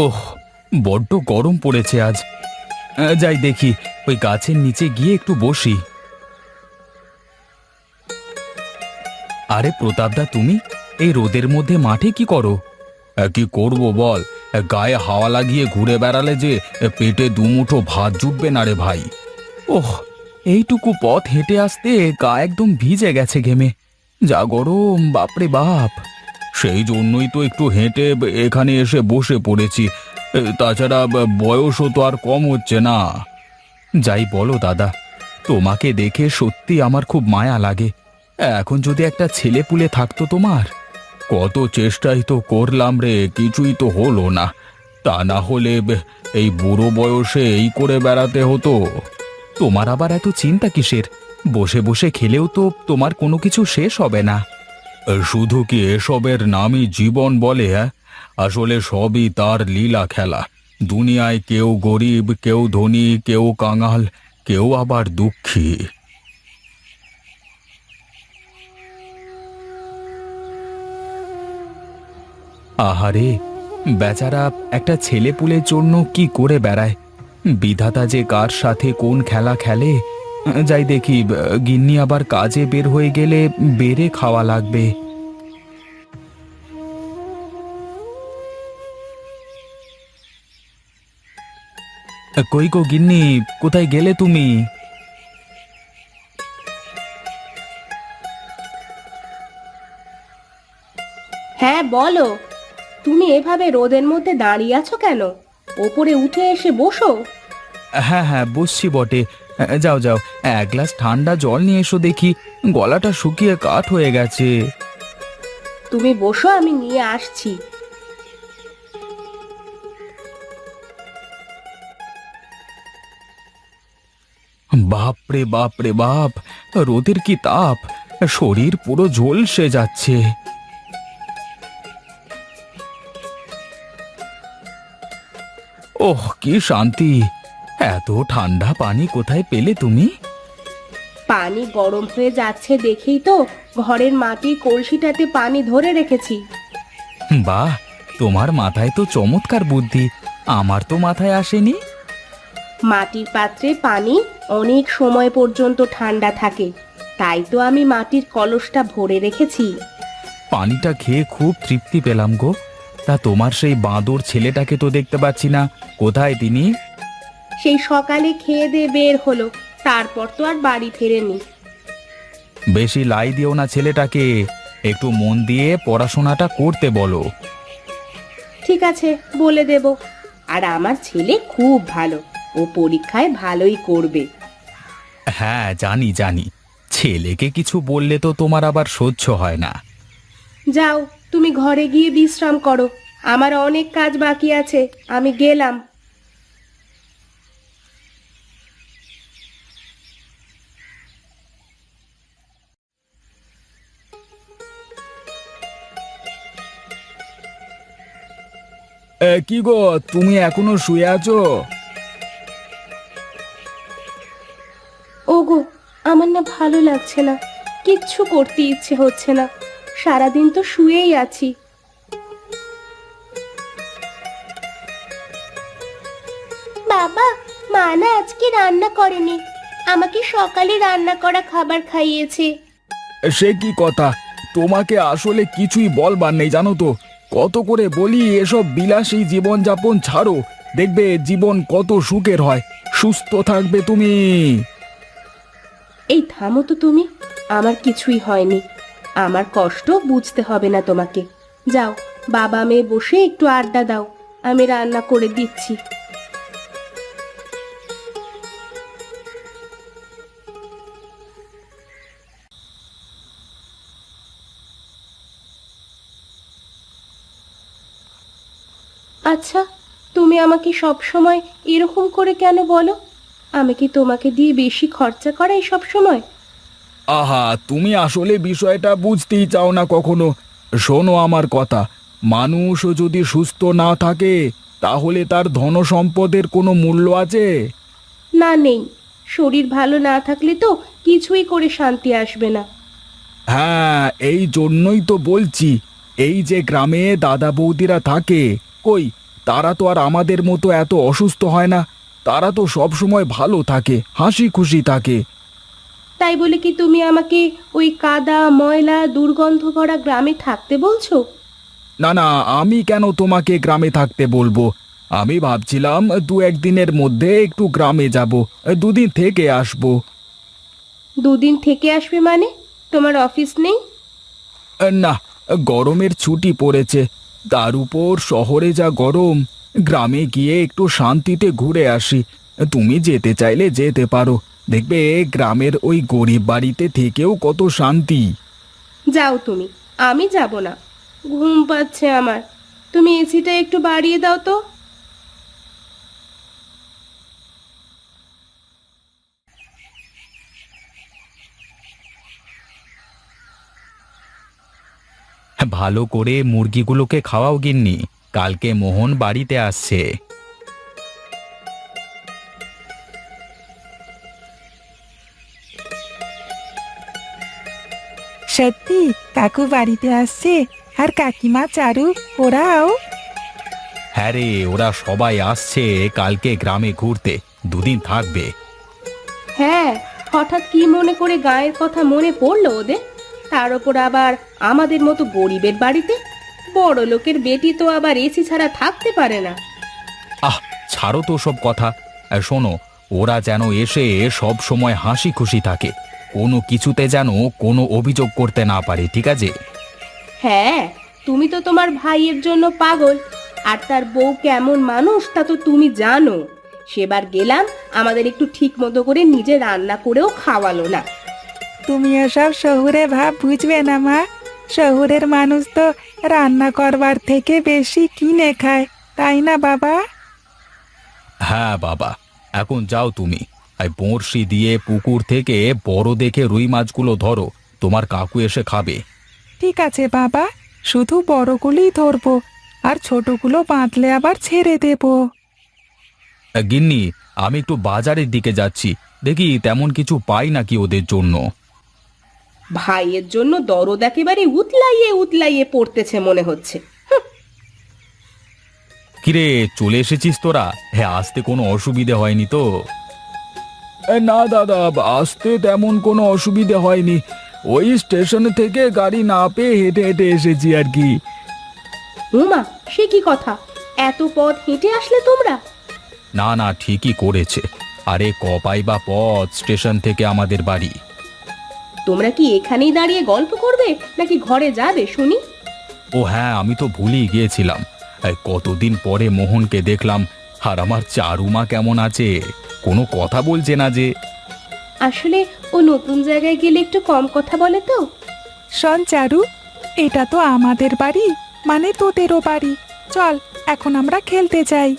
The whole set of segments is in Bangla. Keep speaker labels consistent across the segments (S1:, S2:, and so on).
S1: ওহ, বড্ড গরম পড়েছে আজ। যাই দেখি, ওই গাছের নিচে গিয়ে একটু বসি। আরে প্রতাপদা, তুমি এই রোদের মধ্যে মাঠে কি করো? কি করব বল, গায়ে হাওয়া লাগিয়ে ঘুরে বেড়ালে যে পেটে দুমুঠো ভাত জুটবে না রে ভাই। ওহ, এইটুকু পথ হেঁটে আসতে গা একদম ভিজে গেছে ঘেমে। যা গরম, বাপরে বাপ! সেই জন্যই তো একটু হেঁটে এখানে এসে বসে পড়েছি। তাছাড়া বয়সও তো আর কম হচ্ছে না। যাই বলো দাদা, তোমাকে দেখে সত্যি আমার খুব মায়া লাগে। এখন যদি একটা ছেলে পুলে থাকতো তোমার। কত চেষ্টাই তো করলাম রে, কিছুই তো হলো না। তা না হলে এই বুড়ো বয়সে এই করে বেড়াতে হতো। তোমার আবার এত চিন্তা কিসের? বসে বসে খেলেও তো তোমার কোনো কিছু শেষ হবে না। শুধু কি এসবের নামই জীবন বলে? হ্যাঁ, আসলে সবই তার লীলা খেলা। দুনিয়ায় কেউ গরিব, কেউ ধনী, কেউ কাঙাল, কেউ আবার দুঃখী। আহারে, বেচারা একটা ছেলেপুলের জন্য কি করে বেড়ায়। বিধাতা যে কার সাথে কোন খেলা খেলে। যাই দেখি, গিন্নি আবার কাজে বের হয়ে গেলে বেড়ে খাওয়া লাগবে। কই গো গিন্নি, কোথায় গেলে তুমি?
S2: হ্যাঁ বলো। তুমি এভাবে রোদের মধ্যে দাঁড়িয়ে আছো কেন? ওপরে উঠে এসে বসো।
S1: হ্যাঁ হ্যাঁ, বসছি বটে। যাও যাও, এক গ্লাস ঠান্ডা জল নিয়ে এসো দেখি। গলাটা শুকিয়ে কাঠ হয়ে গেছে।
S2: তুমি বসো, আমি নিয়ে আসছি।
S1: বাপ রে বাপ রে বাপ! রোদের কি তাপ! শরীর পুরো ঝলসে যাচ্ছে। ওহ, কি শান্তি! এত ঠান্ডা পানি কোথায় পেলে তুমি?
S2: পানি গরম হয়ে যাচ্ছে দেখেই তো ঘরের মাটির কলসিটাতে পানি ধরে রেখেছি।
S1: বাহ, তোমার মাথায় তো চমৎকার বুদ্ধি। আমার তো মাথায় আসেনি।
S2: মাটির পাত্রে পানি অনেক সময় পর্যন্ত ঠান্ডা থাকে, তাই তো আমি মাটির কলসটা ভরে রেখেছি।
S1: পানিটা খেয়ে খুব তৃপ্তি পেলাম গো। তা তোমার সেই বাঁদর ছেলেটাকে তো দেখতে পাচ্ছি না, কোথায় তিনি?
S2: সেই সকালে খেয়ে দিয়ে বের হলো, তারপর তো আর বাড়ি ফেরেনি।
S1: বেশি লাই দিও না ছেলেটাকে, একটু মন দিয়ে পড়াশোনাটা করতে বলো।
S2: ঠিক আছে, বলে দেব। আর আমার ছেলে খুব ভালো, ও পরীক্ষায় ভালোই করবে।
S1: হ্যাঁ, জানি জানি। ছেলেকে কিছু বললে তো তোমার আবার সহ্য হয় না।
S2: যাও, তুমি ঘরে গিয়ে বিশ্রাম করো। আমার অনেক কাজ বাকি আছে, আমি গেলাম।
S1: কি গো, তুমি এখনো শুয়ে আছো?
S2: ওগো, আমার না ভালো লাগছে না, কিচ্ছু করতে ইচ্ছে হচ্ছে না। সারাদিন তো শুয়েই আছি। বাবা, মা না আজকে রান্না করেনি, আমাকে সকালে রান্না করা খাবার খাইয়েছে।
S1: সে কি কথা! তোমাকে আসলে কিছুই বলবার নেই জানো তো। কত করে বলি এসব বিলাসী জীবনযাপন ছাড়ো, দেখবে জীবন কত সুখের হয়। সুস্থ থাকবে তুমি।
S2: এই থামো তো তুমি, আমার কিছুই হয়নি। আমার কষ্ট বুঝতে হবে না তোমাকে। যাও, বাবা মেয়ে বসে একটু আড্ডা দাও, আমি রান্না করে দিচ্ছি। আচ্ছা, তুমি আমাকে সব সময় এরকম করে কেন বলো? আমি কি তোমাকে দিয়ে বেশি খরচা করাই সব সময়?
S1: আহা, তুমি আসলে বিষয়টা বুঝতেই চাও না কখনো। শোনো আমার কথা, মানুষ যদি সুস্থ না থাকে তাহলে তার ধনসম্পদের কোনো মূল্য আছে?
S2: না, নেই। শরীর ভালো না থাকলে তো কিছুই করে শান্তি আসবে না।
S1: হ্যাঁ, এই জন্যই তো বলছি, এই যে গ্রামে দাদা বৌদিরা থাকে, কই তারা তো আর আমাদের মতো এত অসুস্থ হয় না। তারা তো সব সময় ভালো থাকে, হাসি খুশি থাকে।
S2: তাই বলে কি তুমি আমাকে ওই কাদা ময়লা দুর্গন্ধ ভরা গ্রামে থাকতে বলছো?
S1: না না, আমি কেন তোমাকে গ্রামে থাকতে বলবো? আমি ভাবছিলাম দু একদিনের মধ্যে একটু গ্রামে যাব, দুদিন থেকে আসবো।
S2: দুদিন থেকে আসবে মানে? তোমার অফিস নেই?
S1: না, গরমের ছুটি পড়েছে। তার উপর শহরে যা গরম, গ্রামে গিয়ে একটু শান্তিতে ঘুরে আসি। তুমি যেতে চাইলে যেতে পারো, দেখবে গ্রামের ওই গরিব বাড়িতে থেকেও কত শান্তি।
S2: যাও তুমি, আমি যাব না। ঘুম পাচ্ছে আমার। তুমি এসিটা একটু বাড়িয়ে দাও তো।
S1: ভালো করে মুরগিগুলোকে খাওয়াও গিন্নি, কালকে মোহন বাড়িতে আসছে।
S3: সত্যি কাকু বাড়িতে আসছে? আর কাকিমা চারু ওরাও?
S1: হ্যাঁ রে, ওরা সবাই আসছে কালকে গ্রামে ঘুরতে, দুদিন থাকবে।
S2: হ্যাঁ, হঠাৎ কি মনে করে গায়ের কথা মনে পড়লো ওদের? তার ওপর আবার আমাদের মতো গরিবের বাড়িতে। বড় লোকের বেটি তো আবার এসি ছাড়া থাকতে পারে না।
S1: আহ, ছাড়ো তো সব কথা। শোনো, ওরা যেন এসে সব সময় হাসি খুশি থাকে, কোনো কিছুতে যেন কোনো অভিযোগ করতে না পারে, ঠিক আছে?
S2: হ্যাঁ, তুমি তো তোমার ভাইয়ের জন্য পাগল। আর তার বউ কেমন মানুষ তা তো তুমি জানো। সেবার গেলাম, আমাদের একটু ঠিক মতো করে নিজে রান্না করেও খাওয়ালো না।
S3: তুমি এসব শহুরে ভাব বুঝবে না মা। শহুরের মানুষ তো রান্না করবার থেকে বেশি কিনে খায়, তাই না বাবা?
S1: হ্যাঁ বাবা, এখন যাও তুমি, এই বড়শি দিয়ে পুকুর থেকে বড় দেখে রুই মাছগুলো ধরো, তোমার কাকু এসে খাবে।
S3: ঠিক আছে বাবা, শুধু বড়গুলোই ধরবো, আর ছোটগুলো বাঁধলে আবার ছেড়ে দেবো।
S1: গিন্নি, আমি একটু বাজারের দিকে যাচ্ছি, দেখি তেমন কিছু পাই নাকি ওদের জন্য।
S2: ভাইয়ের জন্য দরদ একেবারে উতলাইয়ে উতলাইয়ে পড়তেছে মনে হচ্ছে।
S1: কিরে, চলে এসেছিস তোরা? হ্যাঁ, আসতে কোনো অসুবিধে হয়নি তো? না দাদা, আসতে তেমন কোনো অসুবিধে হয়নি। ওই স্টেশন থেকে গাড়ি না পেয়ে হেঁটে হেঁটে এসেছি আর কি।
S2: উমা, সে কি কথা! এত পথ হেঁটে আসলে তোমরা?
S1: না না, ঠিকই করেছে। আরে কপাই বা পথ স্টেশন থেকে আমাদের বাড়ি।
S2: তোমরা কি এখানেই দাঁড়িয়ে গল্প করবে নাকি ঘরে যাবে শুনি?
S1: ও হ্যাঁ, আমি তো ভুলেই গিয়েছিলাম। এই কতদিন পরে মোহনকে দেখলাম। আর আমার চারুমা কেমন আছে? কোনো কথা বলছে না যে।
S2: আসলে ও নতুন জায়গায় গেলে একটু কম কথা বলে তো।
S3: শোন চারু, এটা তো আমাদের বাড়ি, মানে তোদেরও বাড়ি। চল এখন আমরা খেলতে যাই।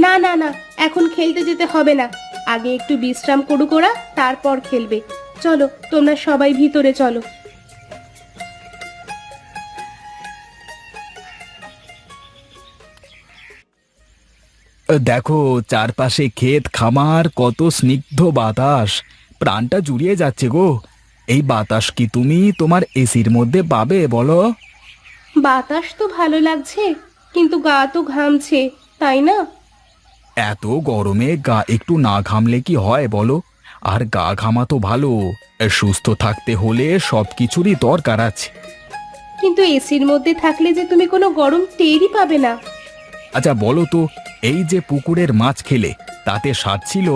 S2: না না না, এখন খেলতে যেতে হবে না। আগে একটু বিশ্রাম করুক ওরা, তারপর খেলবে। চলো, তোমরা সবাই ভিতরে চলো।
S1: দেখো, চারপাশে ক্ষেত খামার, কত স্নিগ্ধ বাতাস, প্রাণটা জুড়িয়ে যাচ্ছে গো। এই বাতাস কি তুমি তোমার এসির মধ্যে পাবে বলো?
S2: বাতাস তো ভালো লাগছে, কিন্তু গা তো ঘামছে, তাই না?
S1: এত গরমে গা একটু না ঘামলে কি হয় বলো? আর গা ঘামা তো ভালো, সুস্থ থাকতে হলে সব কিছুরই দরকার আছে।
S2: কিন্তু এসির মধ্যে থাকলে যে তুমি কোনো গরম টেরই পাবে না।
S1: আচ্ছা বলো তো, এই যে পুকুরের মাছ খেলে, তাতে স্বাদ ছিল?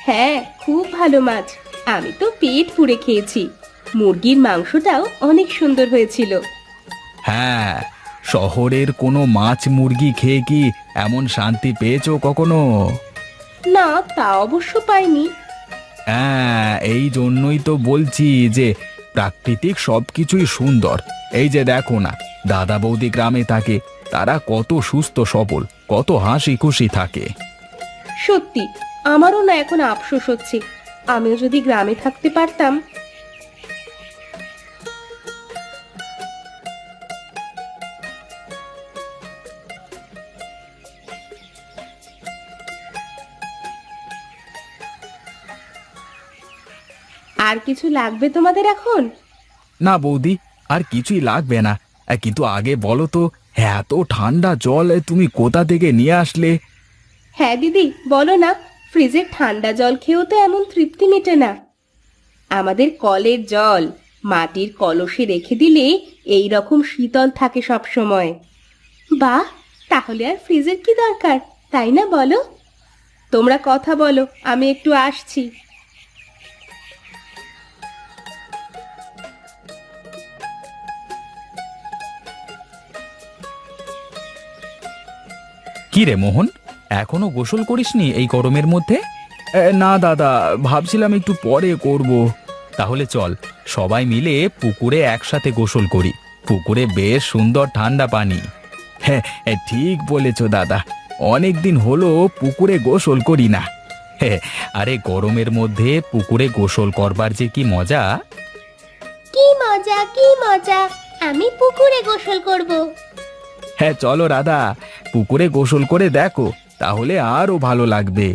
S2: হ্যাঁ, খুব ভালো মাছ। আমি তো পেট পুড়ে খেয়েছি। মুরগির মাংসটাও অনেক সুন্দর হয়েছিল।
S1: হ্যাঁ, শহরের কোনো মাছ মুরগি খেয়ে কি এমন শান্তি পেয়েছো কখনো?
S2: না, তা অবশ্য পাইনি।
S1: হ্যাঁ, এই জন্যই তো বলছি যে প্রাকৃতিক সবকিছুই সুন্দর। এই যে দেখো না, দাদা বৌদি গ্রামে থাকে, তারা কত সুস্থ সবল, কত হাসি খুশি থাকে।
S2: সত্যি, আমারও না এখন আফসোস হচ্ছে। আমিও যদি গ্রামে থাকতে পারতাম। আর কিছু লাগবে তোমাদের এখন?
S1: না বৌদি, আর কিছুই লাগবে না। কিন্তু আগে বলো তো, এত ঠান্ডা জল তুমি কোথা থেকে নিয়ে আসলে?
S2: হ্যাঁ দিদি, বলো না, ফ্রিজের ঠান্ডা জল খেয়েও তো এমন তৃপ্তি মেটে না। আমাদের কলের জল মাটির কলসে রেখে দিলে এই রকম শীতল থাকে সব সময়। বাহ, তাহলে আর ফ্রিজের কি দরকার, তাই না বলো? তোমরা কথা বলো, আমি একটু আসছি।
S1: কি রে মোহন, এখনো গোসল করিসনি এই গরমের মধ্যে? না দাদা, ভাবছিলাম একটু পরে করব। তাহলে চল সবাই মিলে পুকুরে একসাথে গোসল করি। পুকুরে বেশ সুন্দর ঠান্ডা পানি। হ্যাঁ, ঠিক বলেছ দাদা, অনেক দিন হলো পুকুরে গোসল করি না। হ্যাঁ, আরে গরমের মধ্যে পুকুরে গোসল করবার যে কি মজা!
S2: কি মজা, কি মজা! আমি পুকুরে গোসল করব।
S1: হ্যাঁ চলো রাধা, পুকুরে গোসল করে দেখো, তাহলে আরো ভালো লাগবে।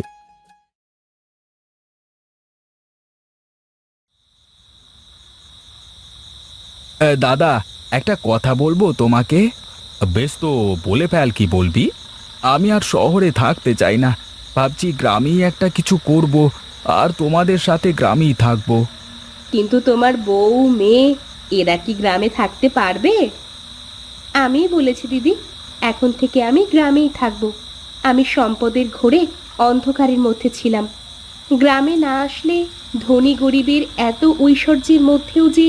S1: দাদা, একটা কথা বলবো তোমাকে। বেশ তো, বলে ফেল, কি বলবি? আমি আর শহরে থাকতে চাই না, ভাবছি গ্রামেই একটা কিছু করব, আর তোমাদের সাথে গ্রামেই থাকবো।
S2: কিন্তু তোমার বউ মেয়ে এরা কি গ্রামে থাকতে পারবে? আমি বলেছি দিদি, এখন থেকে আমি গ্রামেই থাকব। আমি সম্পদের ঘোরে অন্ধকারের মধ্যে ছিলাম। গ্রামে না আসলে ধনী গরিবের এত ঐশ্বর্যের মধ্যেও যে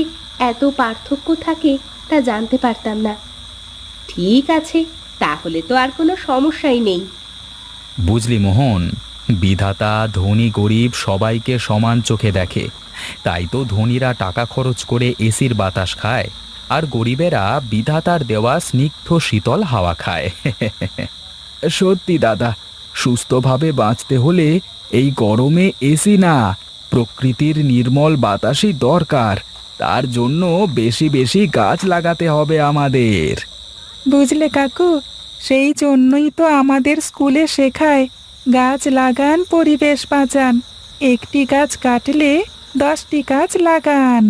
S2: এত পার্থক্য থাকে তা জানতে পারতাম না। ঠিক আছে, তাহলে তো আর কোনো সমস্যাই নেই।
S1: বুঝলি মোহন, বিধাতা ধনী গরিব সবাইকে সমান চোখে দেখে। তাই তো ধনীরা টাকা খরচ করে এসির বাতাস খায়, আর গরিবেরা বিধাতার দেওয়া স্নিগ্ধ শীতল হাওয়া খায়। সত্যি দাদা, সুস্থভাবে বাঁচতে হলে এই গরমে এসি না, প্রকৃতির নির্মল বাতাসই দরকার। তার জন্য বেশি বেশি গাছ লাগাতে হবে আমাদের।
S3: বুঝলে কাকু, সেই জন্যই তো আমাদের স্কুলে শেখায় গাছ লাগান, পরিবেশ বাঁচান। একটি গাছ কাটলে 10টি গাছ লাগান।